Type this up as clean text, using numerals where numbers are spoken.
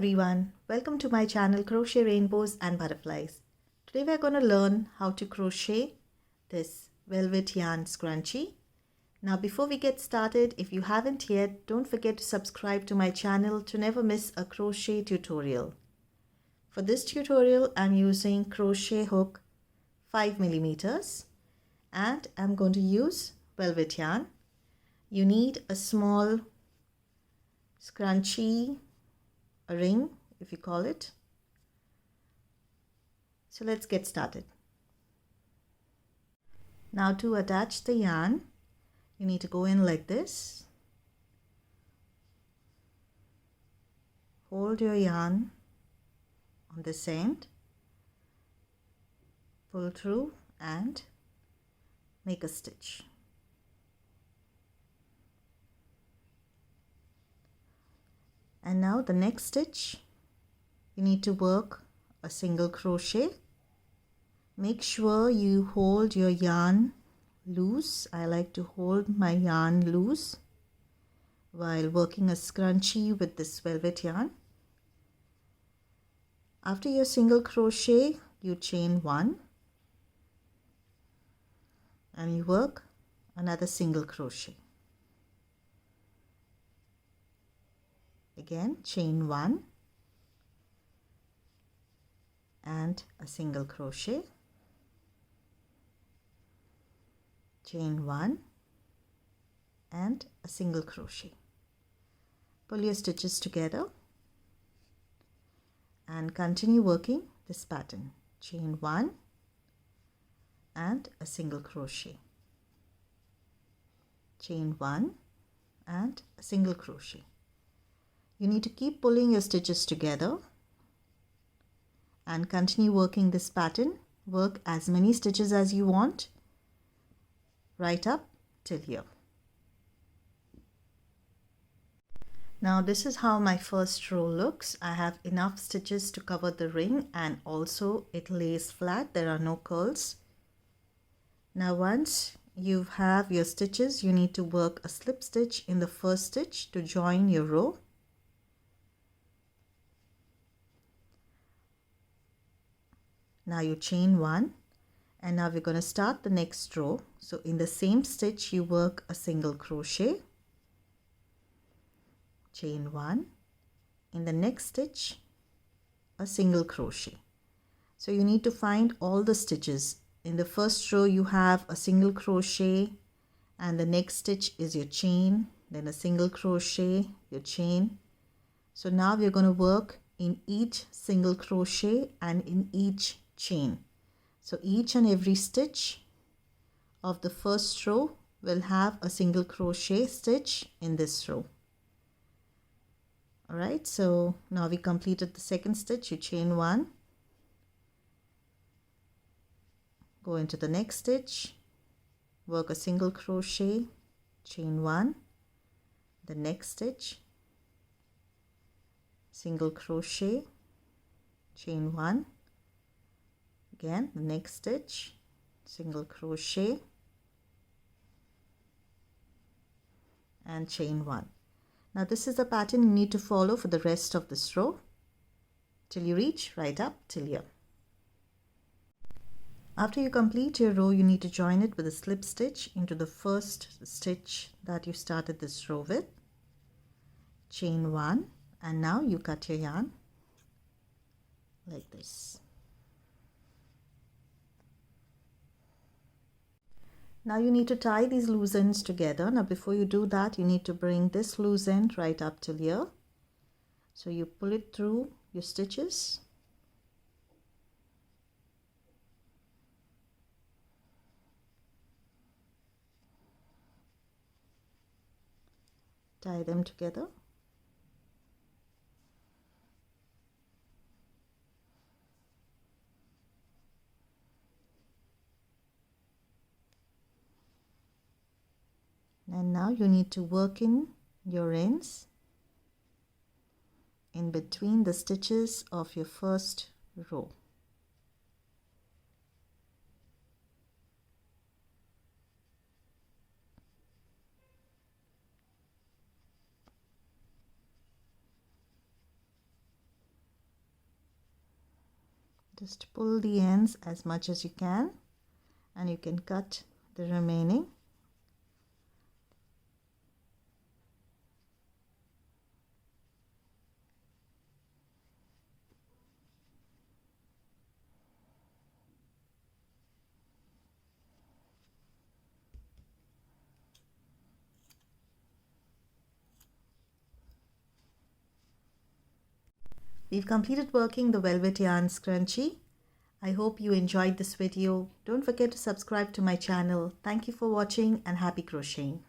everyone, welcome to my channel Crochet Rainbows and Butterflies. Today we're going to learn how to crochet this velvet yarn scrunchie. Now before we get started, if you haven't yet, don't forget to subscribe to my channel to never miss a crochet tutorial. For this tutorial I'm using crochet hook 5 millimeters and I'm going to use velvet yarn. You need a small scrunchie, a ring if you call it. So let's get started. Now to attach the yarn, you need to go in like this. Hold your yarn on this end, pull through and make a stitch. And now the next stitch, you need to work a single crochet. Make sure you hold your yarn loose. I like to hold my yarn loose while working a scrunchie with this velvet yarn. After your single crochet, you chain one and you work another single crochet. Again, chain one and a single crochet, chain one and a single crochet. Pull your stitches together and continue working this pattern. Chain one and a single crochet, chain one and a single crochet. You need to keep pulling your stitches together and continue working this pattern. Work as many stitches as you want right up till here. Now this is how my first row looks. I have enough stitches to cover the ring and also it lays flat. There are no curls. Now once you have your stitches, you need to work a slip stitch in the first stitch to join your row. Now you chain one and now we're going to start the next row. So in the same stitch you work a single crochet, chain one, in the next stitch a single crochet. So you need to find all the stitches. In the first row you have a single crochet and the next stitch is your chain, then a single crochet, your chain. So now we're going to work in each single crochet and in each chain. So each and every stitch of the first row will have a single crochet stitch in this row. Alright, so now we completed the second stitch. You chain one, go into the next stitch, work a single crochet, chain one, the next stitch, single crochet, chain one, again the next stitch, single crochet and chain one. Now this is the pattern you need to follow for the rest of this row till you reach right up till here. After you complete your row, you need to join it with a slip stitch into the first stitch that you started this row with, chain one, and now you cut your yarn like this. Now you need to tie these loose ends together. Now before you do that, you need to bring this loose end right up till here. So you pull it through your stitches. Tie them together. And now you need to work in your ends in between the stitches of your first row. Just pull the ends as much as you can, and you can cut the remaining. We've completed working the velvet yarn scrunchie. I hope you enjoyed this video. Don't forget to subscribe to my channel. Thank you for watching and happy crocheting.